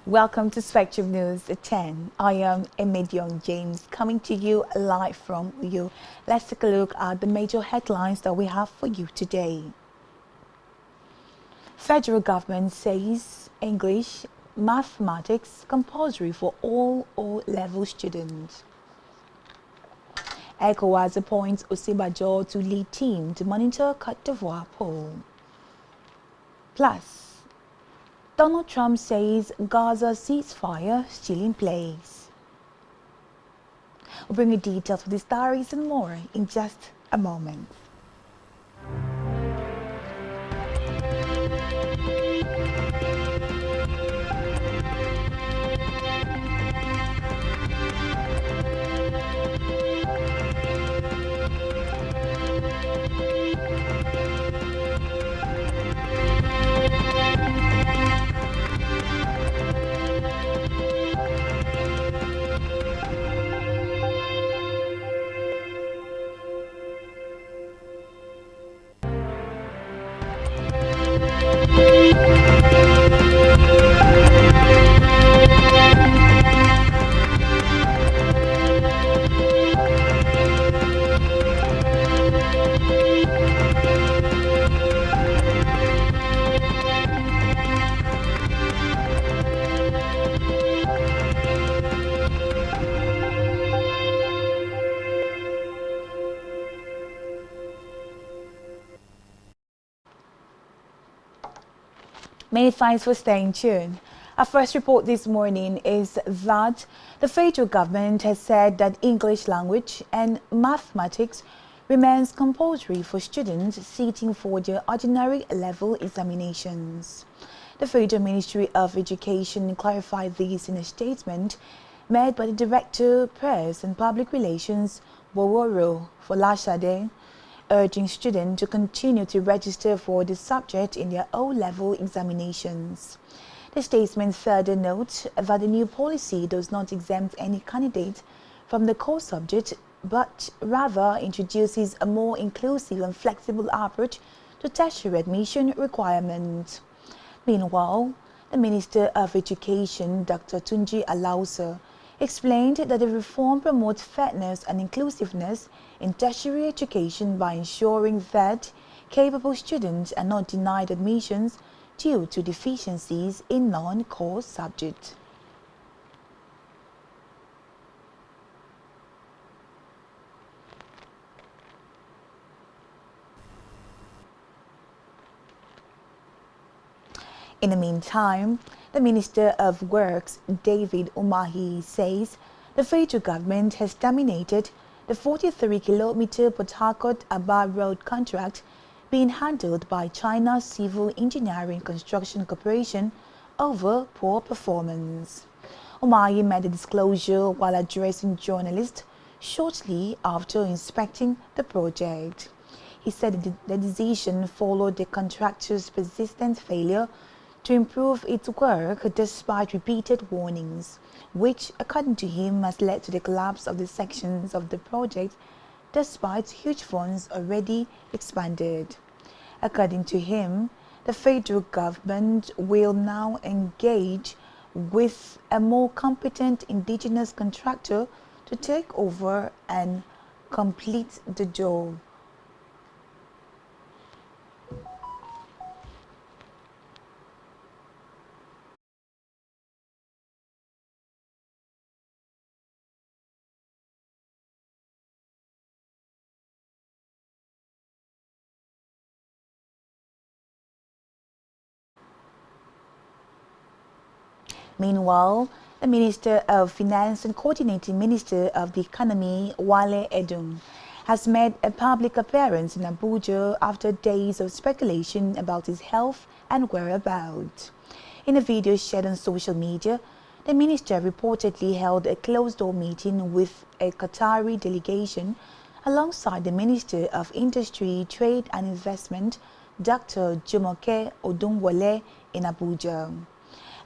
Welcome to Spectrum News at 10. I am Emedion James coming to you live from Uyo. Let's take a look at the major headlines that we have for you today. Federal government says English, mathematics compulsory for all O-level students. ECOWAS appoints Osinbajo to lead team to monitor Côte d'Ivoire poll. Plus, Donald Trump says Gaza ceasefire still in place. We'll bring you details of these stories and more in just a moment. Many thanks for staying tuned. Our first report this morning is that the federal government has said that English language and mathematics remains compulsory for students sitting for their ordinary level examinations. The Federal Ministry of Education clarified this in a statement made by the Director, Press and Public Relations, Boworo Folashade, urging students to continue to register for the subject in their O-level examinations. The statement further notes that the new policy does not exempt any candidate from the core subject, but rather introduces a more inclusive and flexible approach to tertiary admission requirements. Meanwhile, the Minister of Education, Dr. Tunji Alausa, explained that the reform promotes fairness and inclusiveness in tertiary education by ensuring that capable students are not denied admissions due to deficiencies in non-core subjects. In the meantime, the Minister of Works, David Umahi, says the federal government has terminated the 43-kilometer Port Harcourt-Aba road contract being handled by China's Civil Engineering Construction Corporation over poor performance. Umahi made the disclosure while addressing journalists shortly after inspecting the project. He said the decision followed the contractor's persistent failure to improve its work despite repeated warnings, which, according to him, has led to the collapse of the sections of the project despite huge funds already expended. According to him, the federal government will now engage with a more competent indigenous contractor to take over and complete the job. Meanwhile, the Minister of Finance and Coordinating Minister of the Economy, Wale Edun, has made a public appearance in Abuja after days of speculation about his health and whereabouts. In a video shared on social media, the minister reportedly held a closed-door meeting with a Qatari delegation alongside the Minister of Industry, Trade and Investment, Dr. Jumoke Odunwole, in Abuja.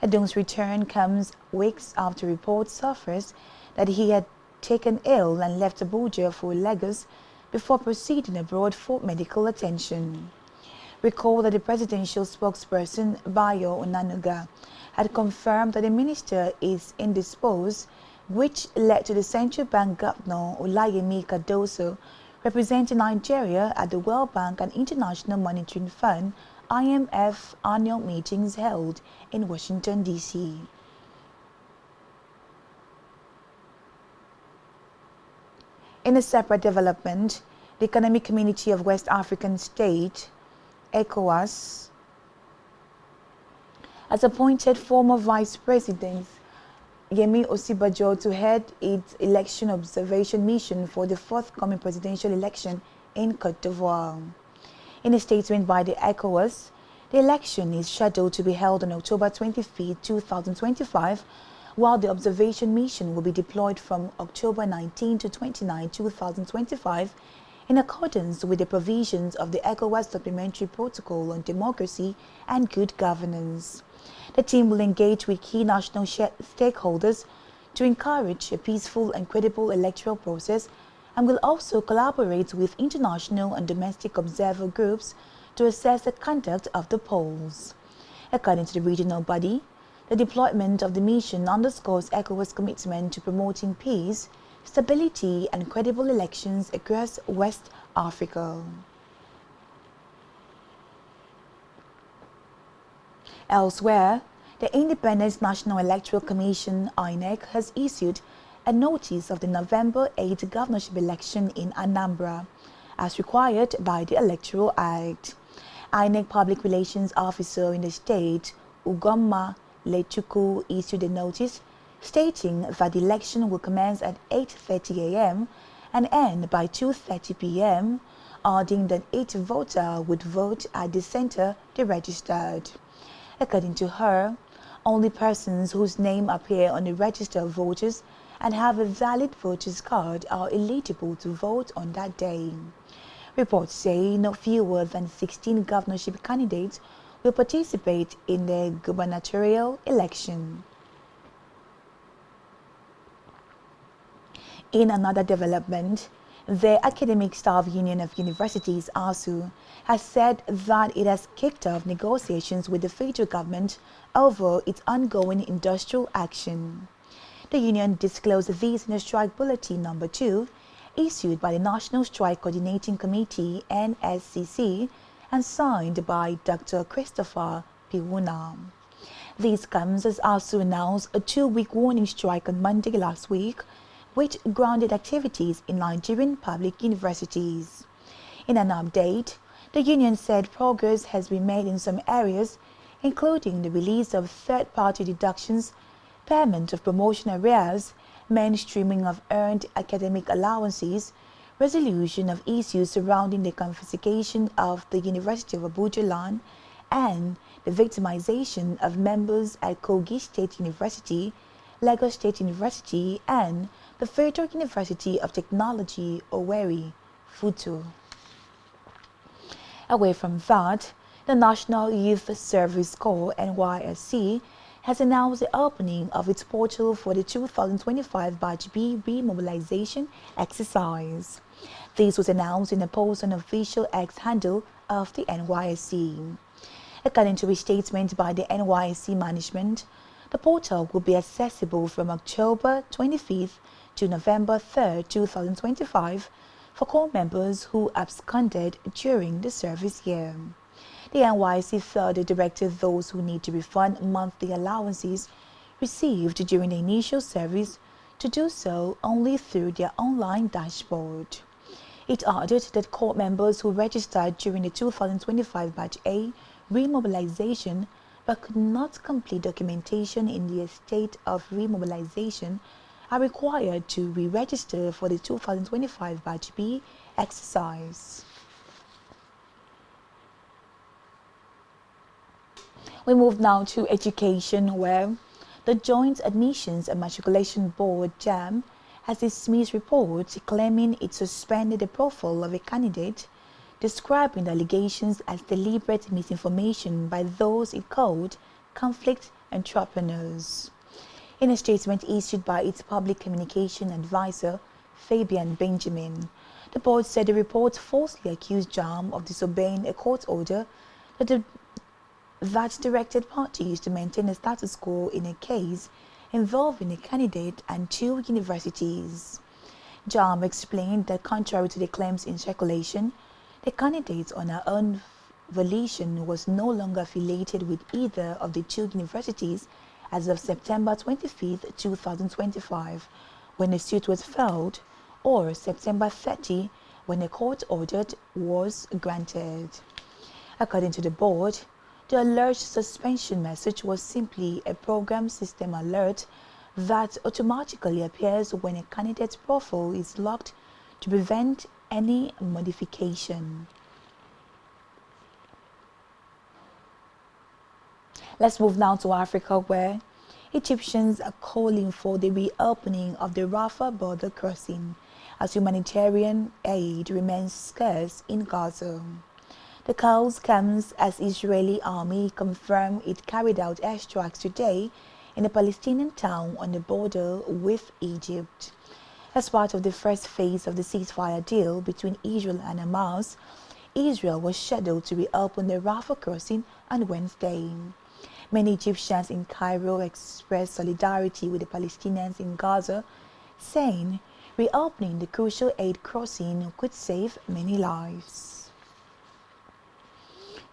Edung's return comes weeks after reports surfaced that he had taken ill and left Abuja for Lagos before proceeding abroad for medical attention. Recall that the presidential spokesperson, Bayo Onanuga, had confirmed that the minister is indisposed, which led to the central bank governor, Olayemi Cardoso, representing Nigeria at the World Bank and International Monetary Fund (IMF) annual meetings held in Washington, D.C. In a separate development, the Economic Community of West African States, ECOWAS, has appointed former Vice President Yemi Osibajo to head its election observation mission for the forthcoming presidential election in Côte d'Ivoire. In a statement by the ECOWAS, the election is scheduled to be held on October 25, 2025, while the observation mission will be deployed from October 19 to 29, 2025, in accordance with the provisions of the ECOWAS Supplementary Protocol on Democracy and Good Governance. The team will engage with key national stakeholders to encourage a peaceful and credible electoral process and will also collaborate with international and domestic observer groups to assess the conduct of the polls. According to the regional body, the deployment of the mission underscores ECOWAS' commitment to promoting peace, stability and credible elections across West Africa. Elsewhere, the Independent National Electoral Commission (INEC) has issued a notice of the November 8 governorship election in Anambra, as required by the Electoral Act. INEC Public Relations Officer in the state, Ugomma Lechuku, issued a notice stating that the election will commence at 8:30 a.m. and end by 2:30 p.m., adding that each voter would vote at the center they registered. According to her, only persons whose name appear on the register of voters and have a valid voter's card are eligible to vote on that day. Reports say no fewer than 16 governorship candidates will participate in the gubernatorial election. In another development, the Academic Staff Union of Universities (ASU) has said that it has kicked off negotiations with the federal government over its ongoing industrial action. The union disclosed this in a strike bulletin number 2, issued by the National Strike Coordinating Committee (NSCC) and signed by Dr. Christopher Piwuna. This comes as ASU announced a 2-week warning strike on Monday last week, which grounded activities in Nigerian public universities. In an update, the union said progress has been made in some areas, including the release of third-party deductions, payment of promotion arrears, mainstreaming of earned academic allowances, resolution of issues surrounding the confiscation of the University of Abuja land, and the victimization of members at Kogi State University, Lagos State University, and the Federal University of Technology, Owerri, Futo. Away from that, the National Youth Service Corps (NYSC) has announced the opening of its portal for the 2025 Batch B remobilization exercise. This was announced in a post on official X handle of the NYSC. According to a statement by the NYSC management, the portal will be accessible from October 25th to November 3rd, 2025 for corps members who absconded during the service year. The NYSC further directed those who need to refund monthly allowances received during the initial service to do so only through their online dashboard. It added that corps members who registered during the 2025 Batch A remobilization but could not complete documentation in the state of remobilization are required to re-register for the 2025 Batch B exercise. We move now to education, where the Joint Admissions and Matriculation Board (JAM) has dismissed reports claiming it suspended the profile of a candidate, describing the allegations as deliberate misinformation by those it called conflict entrepreneurs. In a statement issued by its public communication advisor, Fabian Benjamin, the board said the report falsely accused JAM of disobeying a court order that, that directed parties to maintain a status quo in a case involving a candidate and two universities. Jam explained that contrary to the claims in circulation, the candidate on her own volition was no longer affiliated with either of the two universities as of September 25, 2025, when the suit was filed, or September 30, when a court order was granted. According to the board, the alleged suspension message was simply a program system alert that automatically appears when a candidate's profile is locked to prevent any modification. Let's move now to Africa, where Egyptians are calling for the reopening of the Rafah border crossing as humanitarian aid remains scarce in Gaza. The call comes as Israeli army confirmed it carried out airstrikes today in a Palestinian town on the border with Egypt. As part of the first phase of the ceasefire deal between Israel and Hamas, Israel was scheduled to reopen the Rafah crossing on Wednesday. Many Egyptians in Cairo expressed solidarity with the Palestinians in Gaza, saying reopening the crucial aid crossing could save many lives.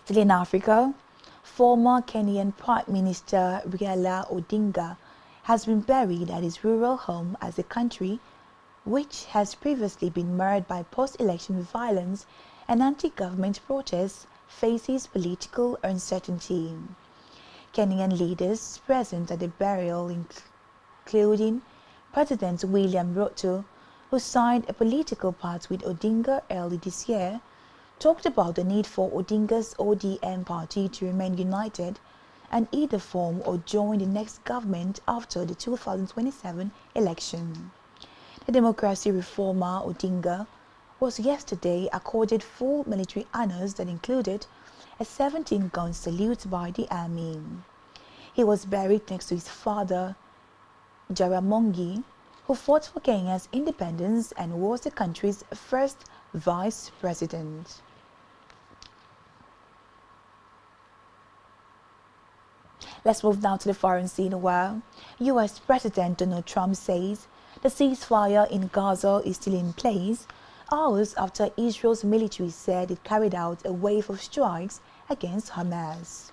Still in Africa, former Kenyan Prime Minister Raila Odinga has been buried at his rural home as the country, which has previously been marred by post-election violence and anti-government protests, faces political uncertainty. Kenyan leaders present at the burial, including President William Ruto, who signed a political pact with Odinga early this year, talked about the need for Odinga's ODM party to remain united and either form or join the next government after the 2027 election. The democracy reformer Odinga was yesterday accorded full military honors that included a 17-gun salute by the army. He was buried next to his father, Jaramogi, who fought for Kenya's independence and was the country's first vice president. Let's move now to the foreign scene, where US President Donald Trump says the ceasefire in Gaza is still in place, hours after Israel's military said it carried out a wave of strikes against Hamas.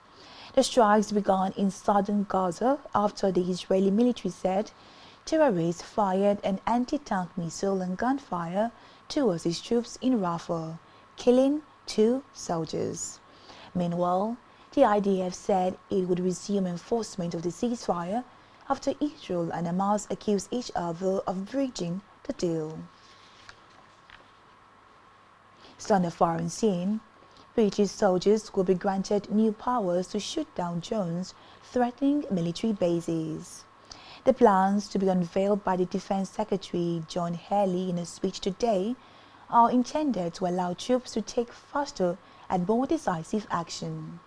The strikes began in southern Gaza after the Israeli military said terrorists fired an anti-tank missile and gunfire towards its troops in Rafah, killing 2 soldiers. Meanwhile, the IDF said it would resume enforcement of the ceasefire after Israel and Hamas accused each other of breaching the deal. Still on the foreign scene, British soldiers will be granted new powers to shoot down drones threatening military bases. The plans, to be unveiled by the Defense Secretary John Healey in a speech today, are intended to allow troops to take faster and more decisive action.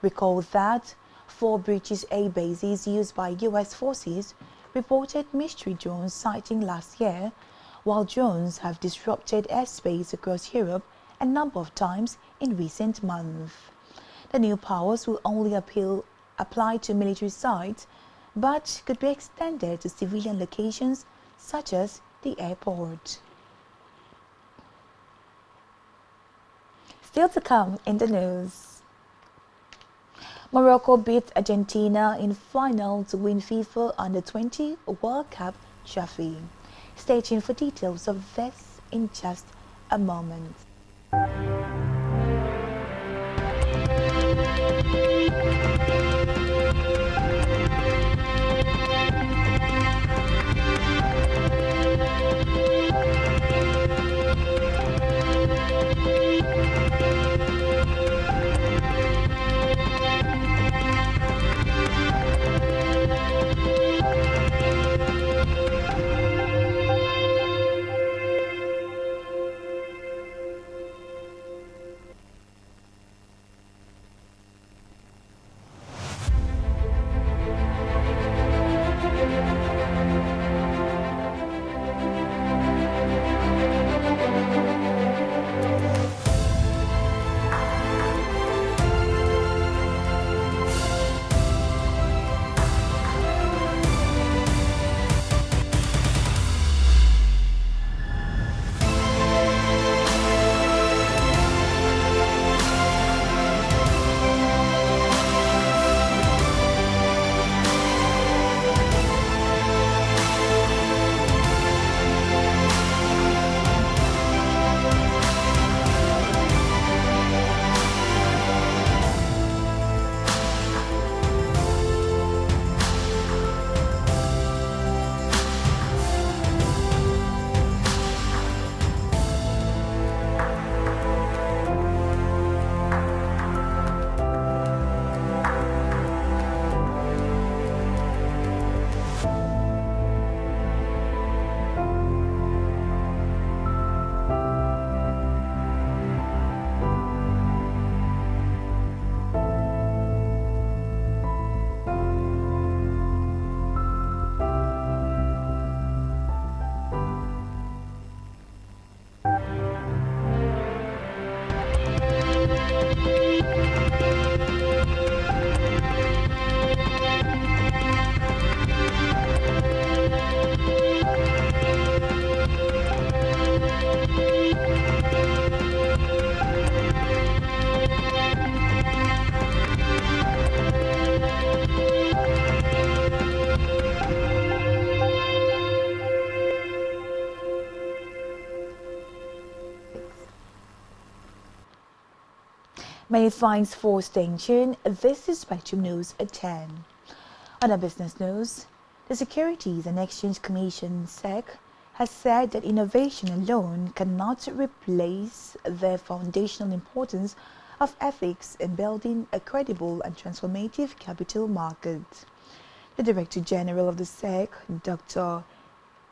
Recall that 4 British air bases used by US forces reported mystery drone sighting last year, while drones have disrupted airspace across Europe a number of times in recent months. The new powers will only apply to military sites, but could be extended to civilian locations such as the airport. Still to come in the news. Morocco beat Argentina in final to win FIFA Under-20 World Cup trophy. Stay tuned for details of this in just a moment. Many fines for staying tuned. This is Spectrum News at 10. On a business news, the Securities and Exchange Commission (SEC) has said that innovation alone cannot replace the foundational importance of ethics in building a credible and transformative capital market. The Director General of the SEC, Dr.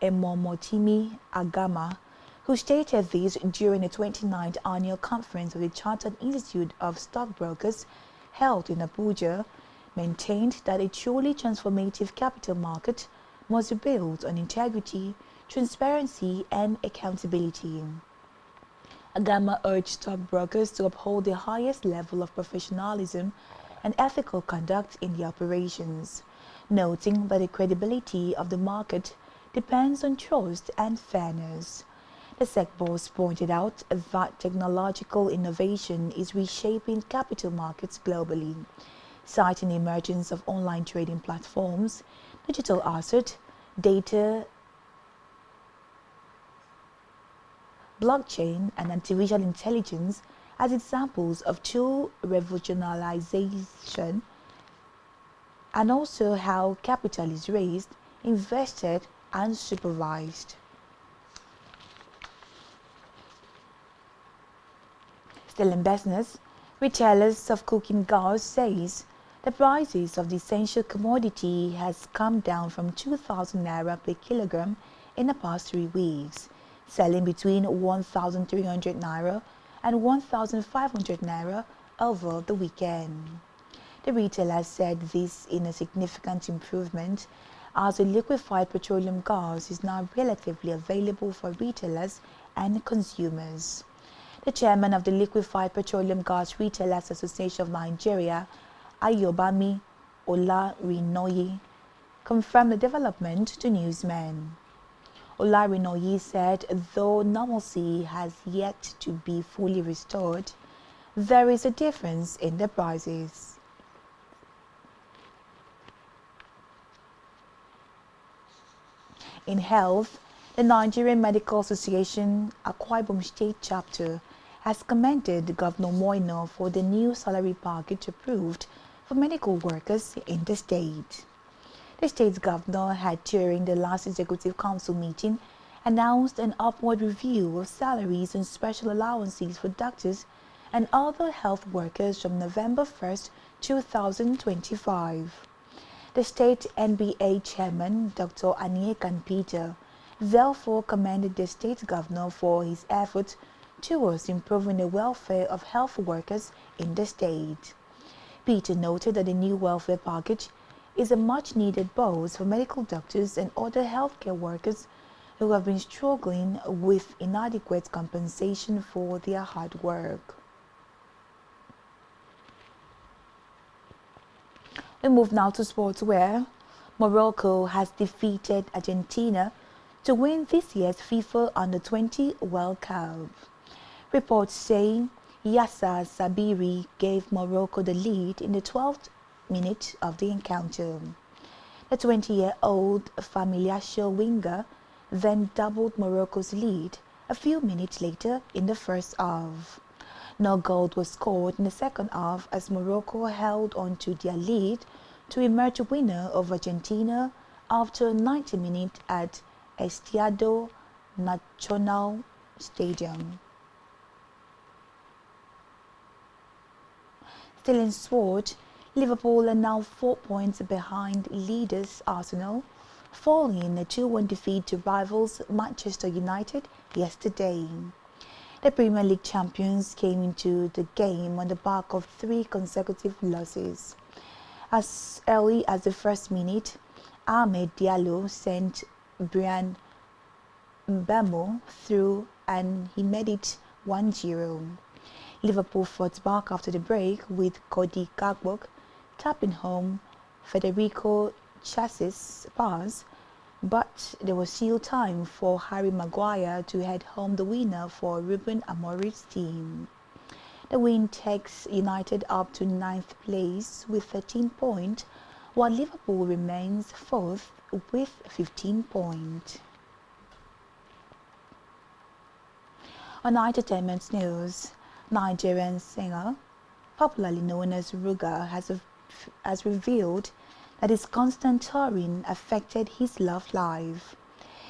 Emomotimi Agama, who stated this during the 29th annual conference of the Chartered Institute of Stockbrokers held in Abuja, maintained that a truly transformative capital market must be built on integrity, transparency, and accountability. Agama urged stockbrokers to uphold the highest level of professionalism and ethical conduct in their operations, noting that the credibility of the market depends on trust and fairness. The SEC boss pointed out that technological innovation is reshaping capital markets globally, citing the emergence of online trading platforms, digital asset, data, blockchain, and artificial intelligence as examples of true revolutionization, and also how capital is raised, invested, and supervised. Still in business, retailers of cooking gas says the prices of the essential commodity has come down from 2,000 naira per kilogram in the past 3 weeks, selling between 1,300 naira and 1,500 naira over the weekend. The retailer said this in a significant improvement as the liquefied petroleum gas is now relatively available for retailers and consumers. The chairman of the Liquefied Petroleum Gas Retailers Association of Nigeria, Ayobami Olarinoye, confirmed the development to newsmen. Olarinoye said though normalcy has yet to be fully restored, there is a difference in the prices. In health, the Nigerian Medical Association Akwa Ibom State Chapter has commended Governor Moino for the new salary package approved for medical workers in the state. The state's governor had, during the last Executive Council meeting, announced an upward review of salaries and special allowances for doctors and other health workers from November 1st, 2025. The state NBA chairman, Dr. Aniekan Peter, therefore commended the state governor for his efforts towards improving the welfare of health workers in the state. Peter noted that the new welfare package is a much-needed boost for medical doctors and other healthcare workers who have been struggling with inadequate compensation for their hard work. We move now to sports where Morocco has defeated Argentina to win this year's FIFA Under-20 World Cup. Reports say Yassa Sabiri gave Morocco the lead in the 12th minute of the encounter. The 20-year-old Familiacio winger then doubled Morocco's lead a few minutes later in the first half. No goal was scored in the second half as Morocco held on to their lead to emerge a winner of Argentina after 90 minutes at Estadio Nacional Stadium. Still in sport, Liverpool are now 4 points behind leaders Arsenal, following a 2-1 defeat to rivals Manchester United yesterday. The Premier League champions came into the game on the back of 3 consecutive losses. As early as the first minute, Ahmed Diallo sent Brian Mbeumo through and he made it 1-0. Liverpool fought back after the break with Cody Gakpo tapping home Federico Chiase's pass, but there was still time for Harry Maguire to head home the winner for Ruben Amorim's team. The win takes United up to 9th place with 13 points, while Liverpool remains 4th with 15 points. On entertainment news, Nigerian singer popularly known as Ruga, has revealed that his constant touring affected his love life.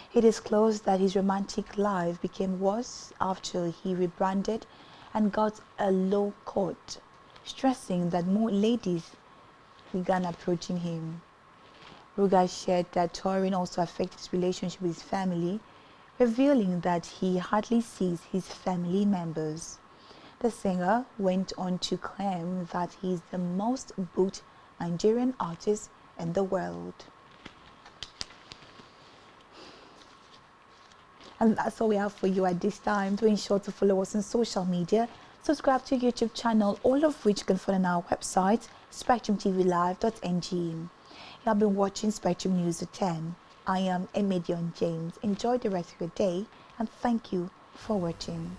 He disclosed that his romantic life became worse after he rebranded and got a low court, stressing that more ladies began approaching him. Ruga shared that touring also affected his relationship with his family, revealing that he hardly sees his family members. The singer went on to claim that he is the most booked Nigerian artist in the world. And that's all we have for you at this time. Do ensure to follow us on social media, subscribe to our YouTube channel, all of which you can find on our website, spectrumtvlive.ng. You have been watching Spectrum News at 10. I am Emedion James. Enjoy the rest of your day and thank you for watching.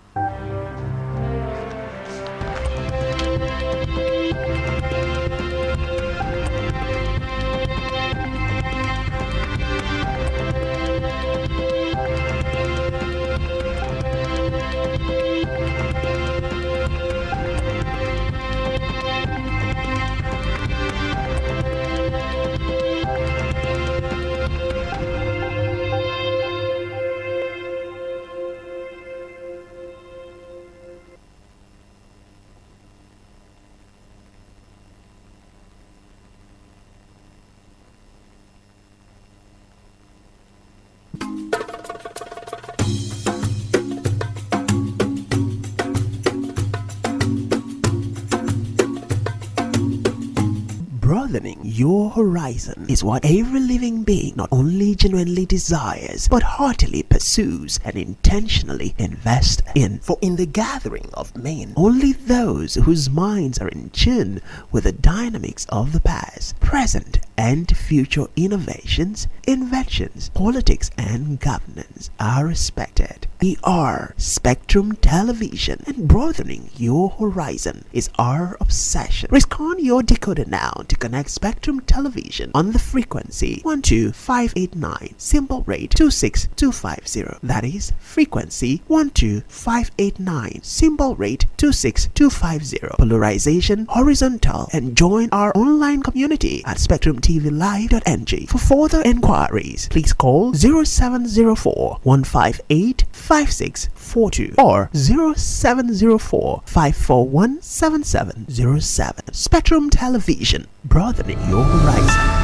Broadening your horizon is what every living being not only genuinely desires, but heartily pursues and intentionally invests in. For in the gathering of men, only those whose minds are in tune with the dynamics of the past, present, and future innovations, inventions, politics, and governance are respected. We are Spectrum Television, and broadening your horizon is our obsession. Risk on your decoder now to connect Spectrum Television on the frequency 12589, symbol rate 26250. That is frequency 12589, symbol rate 26250. Polarization horizontal, and join our online community at spectrumtvlive.ng. For further inquiries, please call 0704 158 5642 or 0704 541 7707. Spectrum Television, broadening your horizon.